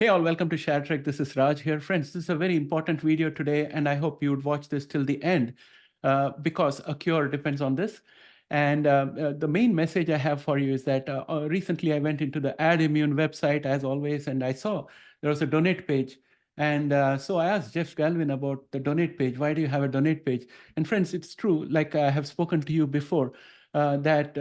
Hey all, welcome to ShareTrek. This is Raj here. Friends, this is a very important video today, and I hope you would watch this till the end because a cure depends on this. And the main message I have for you is that recently I went into the Addimmune website as always, and I saw there was a donate page. And so I asked Jeff Galvin about the donate page. Why do you have a donate page? And friends, it's true, like I have spoken to you before, that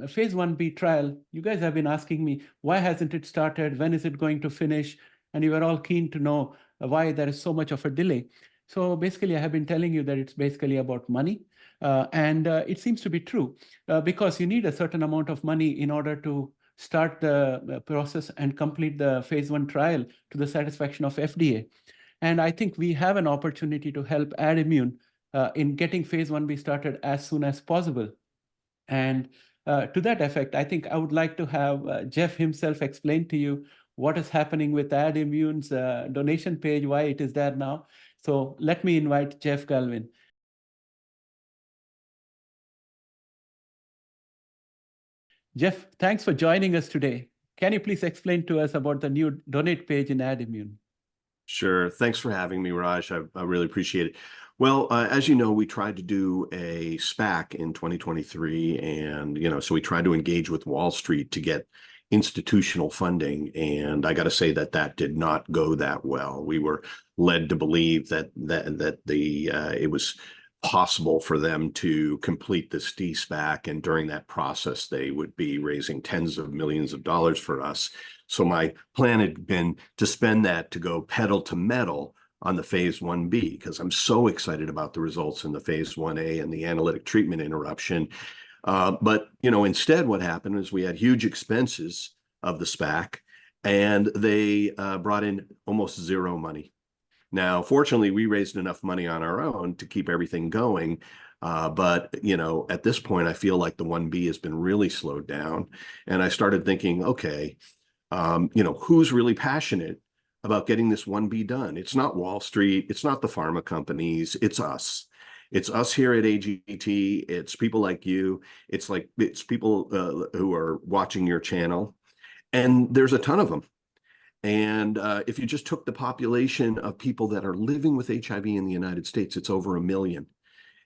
phase 1B trial, you guys have been asking me, why hasn't it started? When is it going to finish? And you were all keen to know why there is so much of a delay. So basically, I have been telling you that it's basically about money. And it seems to be true because you need a certain amount of money in order to start the process and complete the phase 1 trial to the satisfaction of FDA. And I think we have an opportunity to help Addimmune in getting phase 1B started as soon as possible. And to that effect, I think I would like to have Jeff himself explain to you what is happening with Addimmune's donation page, why it is there now. So let me invite Jeff Galvin. Jeff, thanks for joining us today. Can you please explain to us about the new donate page in Addimmune? Sure. Thanks for having me, Raj. I really appreciate it. Well, as you know, we tried to do a SPAC in 2023, and so we tried to engage with Wall Street to get institutional funding, and I got to say that did not go that well. We were led to believe that it was possible for them to complete this de-SPAC, and during that process, they would be raising tens of millions of dollars for us. So my plan had been to spend that to go pedal to metal on the phase 1B, because I'm so excited about the results in the phase 1A and the analytic treatment interruption. But instead what happened is we had huge expenses of the SPAC, and they brought in almost zero money. Now, fortunately, we raised enough money on our own to keep everything going. But at this point, I feel like the 1B has been really slowed down. And I started thinking, okay, who's really passionate about getting this 1B done? It's not Wall Street. It's not the pharma companies. It's us. It's us here at AGT. It's people like you. It's people who are watching your channel. And there's a ton of them. And if you just took the population of people that are living with HIV in the United States, it's over 1 million.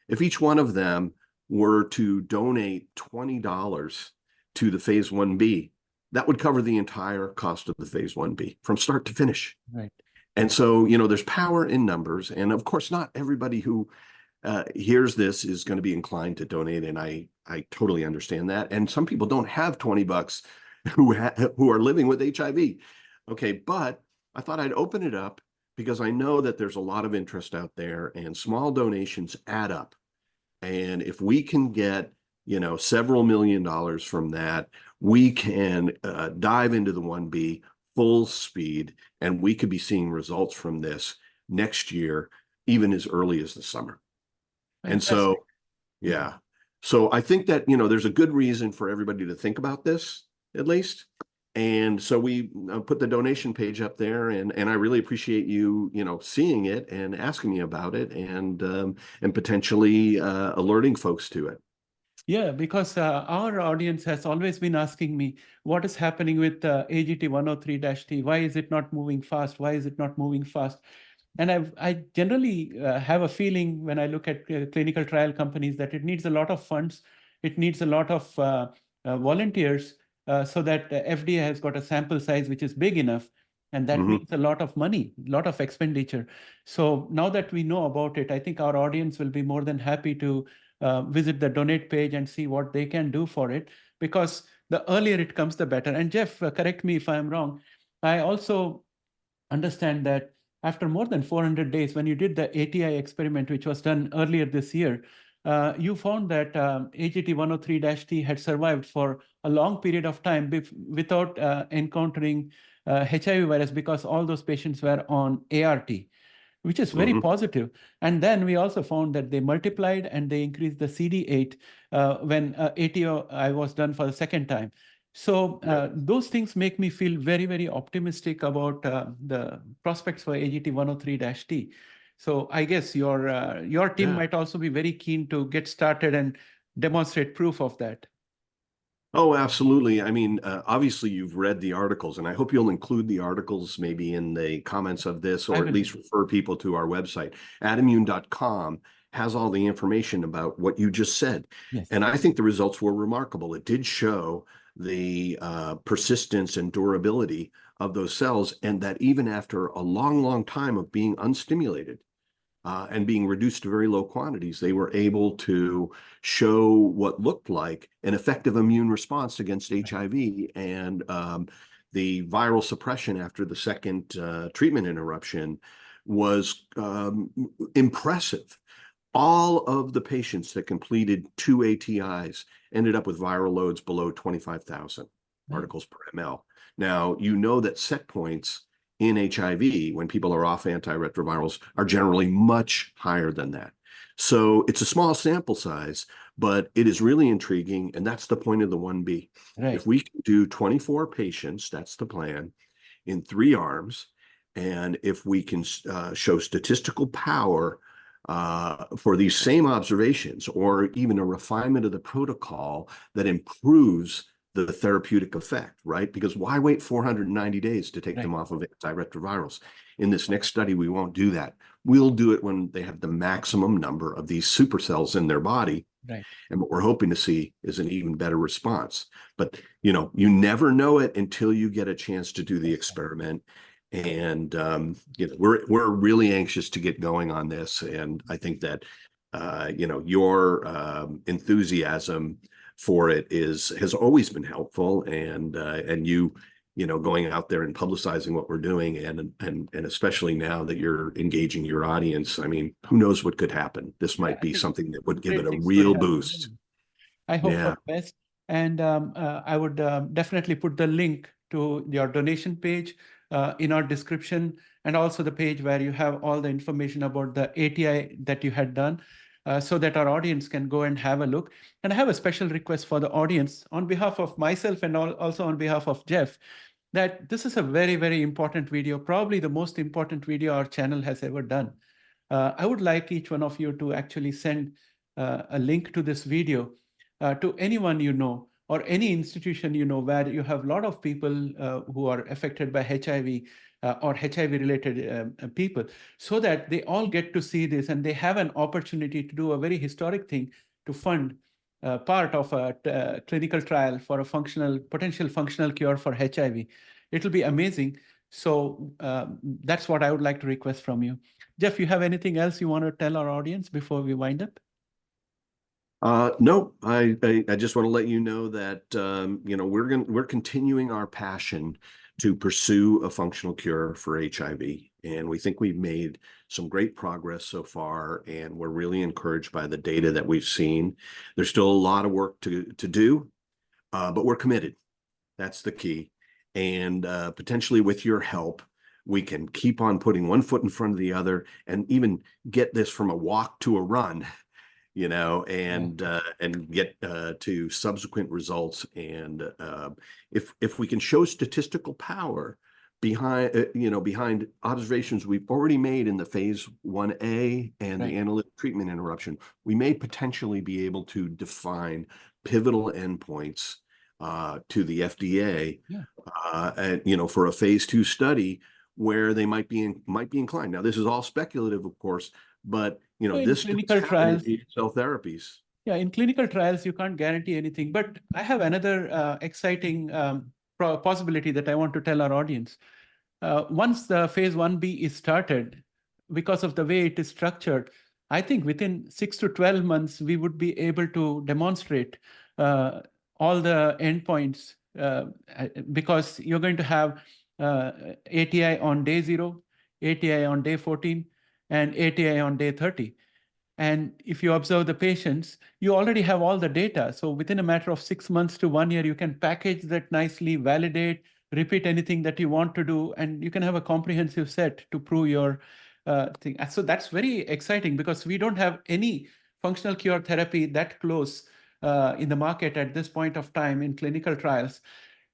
If each one of them were to donate $20 to the phase 1B, that would cover the entire cost of the phase 1B from start to finish. Right. And so, there's power in numbers. And of course, not everybody who hears this is going to be inclined to donate. And I totally understand that. And some people don't have $20 who are living with HIV. Okay, but I thought I'd open it up because I know that there's a lot of interest out there, and small donations add up. And if we can get, several million dollars from that, we can dive into the 1B full speed, and we could be seeing results from this next year, even as early as the summer. Fantastic. And so, yeah. So I think that, there's a good reason for everybody to think about this, at least. And so we put the donation page up there, and I really appreciate you, seeing it and asking me about it, and potentially alerting folks to it. Yeah, because our audience has always been asking me, what is happening with AGT103-T? Why is it not moving fast? Why is it not moving fast? And I generally have a feeling when I look at clinical trial companies that it needs a lot of funds. It needs a lot of volunteers so that FDA has got a sample size which is big enough. And that means a lot of money, a lot of expenditure. So now that we know about it, I think our audience will be more than happy to visit the donate page and see what they can do for it, because the earlier it comes, the better. And Jeff, correct me if I'm wrong. I also understand that after more than 400 days, when you did the ATI experiment, which was done earlier this year, you found that AGT103-T had survived for a long period of time without encountering HIV virus, because all those patients were on ART, which is very positive. And then we also found that they multiplied and they increased the CD8 when ATI was done for the second time. So those things make me feel very, very optimistic about the prospects for AGT103-T. So I guess your team might also be very keen to get started and demonstrate proof of that. Oh, absolutely. I mean, obviously you've read the articles, and I hope you'll include the articles maybe in the comments of this, I or at will. least refer people to our website. Addimmune.com has all the information about what you just said. Yes. And I think the results were remarkable. It did show the persistence and durability of those cells, and that even after a long, long time of being unstimulated, and being reduced to very low quantities, they were able to show what looked like an effective immune response against HIV, and the viral suppression after the second treatment interruption was impressive. All of the patients that completed 2 ATIs ended up with viral loads below 25,000 particles per ml. Now, you know that set points in HIV, when people are off antiretrovirals, are generally much higher than that. So it's a small sample size, but it is really intriguing, and that's the point of the 1B. Right. If we can do 24 patients, that's the plan, in 3 arms, and if we can show statistical power for these same observations, or even a refinement of the protocol that improves the therapeutic effect, right? Because why wait 490 days to take them off of antiretrovirals? In this next study, we won't do that. We'll do it when they have the maximum number of these supercells in their body. Right. And what we're hoping to see is an even better response. But, you know, you never know it until you get a chance to do the experiment. And you know, we're really anxious to get going on this. And I think that you know, your enthusiasm for it has always been helpful, and you know, going out there and publicizing what we're doing, and especially now that you're engaging your audience, I mean, who knows what could happen? This Yeah, might I be think something that would give great it a things could real happen. boost. I hope for Yeah. the best. And I would definitely put the link to your donation page in our description, and also the page where you have all the information about the ATI that you had done, so that our audience can go and have a look. And I have a special request for the audience on behalf of myself, and also on behalf of Jeff, that this is a very, very important video, probably the most important video our channel has ever done. I would like each one of you to actually send a link to this video to anyone you know, or any institution you know, where you have a lot of people who are affected by HIV or HIV-related people, so that they all get to see this and they have an opportunity to do a very historic thing to fund part of a clinical trial for a potential functional cure for HIV. It'll be amazing. So that's what I would like to request from you. Jeff, you have anything else you want to tell our audience before we wind up? No, I just want to let you know that you know, we're continuing our passion to pursue a functional cure for HIV, and we think we've made some great progress so far, and we're really encouraged by the data that we've seen. There's still a lot of work to do, but we're committed. That's the key, and potentially with your help, we can keep on putting one foot in front of the other, and even get this from a walk to a run, you know, and get to subsequent results. And if we can show statistical power behind, you know, behind observations we've already made in the phase 1A and the analytic treatment interruption, we may potentially be able to define pivotal endpoints to the FDA, and, you know, for a phase 2 study where they might be inclined. Now, this is all speculative, of course, but you know, this clinical trials, cell therapies. Yeah, in clinical trials, you can't guarantee anything. But I have another exciting possibility that I want to tell our audience. Once the phase 1B is started, because of the way it is structured, I think within 6 to 12 months, we would be able to demonstrate all the endpoints, because you're going to have ATI on day 0, ATI on day 14, and ATI on day 30. And if you observe the patients, you already have all the data. So within a matter of 6 months to 1 year, you can package that nicely, validate, repeat anything that you want to do, and you can have a comprehensive set to prove your thing. So that's very exciting, because we don't have any functional cure therapy that close in the market at this point of time in clinical trials.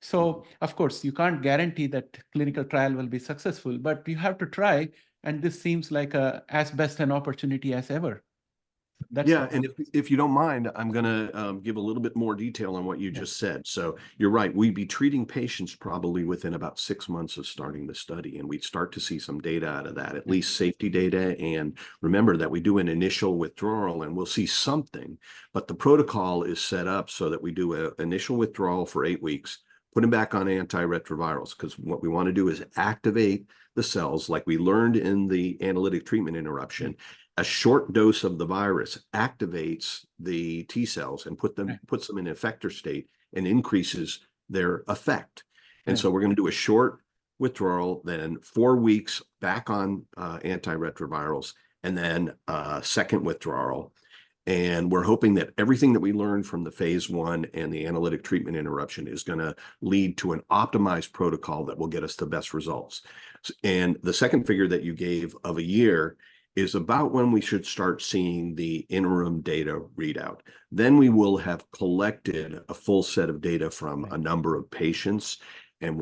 So of course, you can't guarantee that clinical trial will be successful, but you have to try. And this seems like as best an opportunity as ever. That's Yeah, and if you don't mind, I'm going to give a little bit more detail on what you Yeah. just said. So you're right. We'd be treating patients probably within about 6 months of starting the study, and we'd start to see some data out of that, at least safety data. And remember that we do an initial withdrawal, and we'll see something. But the protocol is set up so that we do an initial withdrawal for 8 weeks, put them back on antiretrovirals, because what we want to do is activate the cells like we learned in the analytic treatment interruption. A short dose of the virus activates the T cells and puts them in effector state and increases their effect. And so we're going to do a short withdrawal, then 4 weeks back on antiretrovirals, and then a second withdrawal. And we're hoping that everything that we learned from the phase 1 and the analytic treatment interruption is going to lead to an optimized protocol that will get us the best results. And the second figure that you gave of a year is about when we should start seeing the interim data readout. Then we will have collected a full set of data from a number of patients, and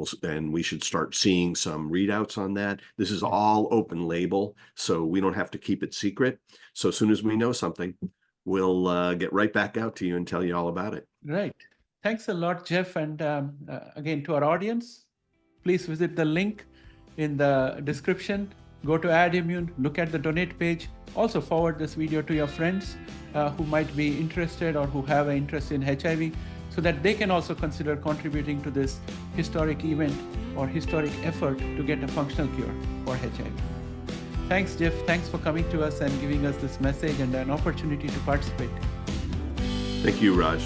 we should start seeing some readouts on that. This is all open label, so we don't have to keep it secret. So as soon as we know something, we'll get right back out to you and tell you all about it. Right. Thanks a lot, Jeff. And again, to our audience, please visit the link in the description. Go to Addimmune, look at the donate page. Also forward this video to your friends who might be interested or who have an interest in HIV, so that they can also consider contributing to this historic event or historic effort to get a functional cure for HIV. Thanks, Jeff. Thanks for coming to us and giving us this message and an opportunity to participate. Thank you, Raj.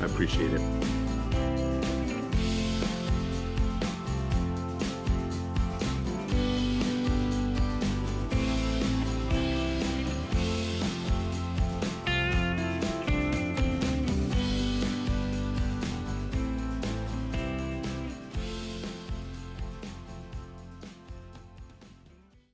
I appreciate it.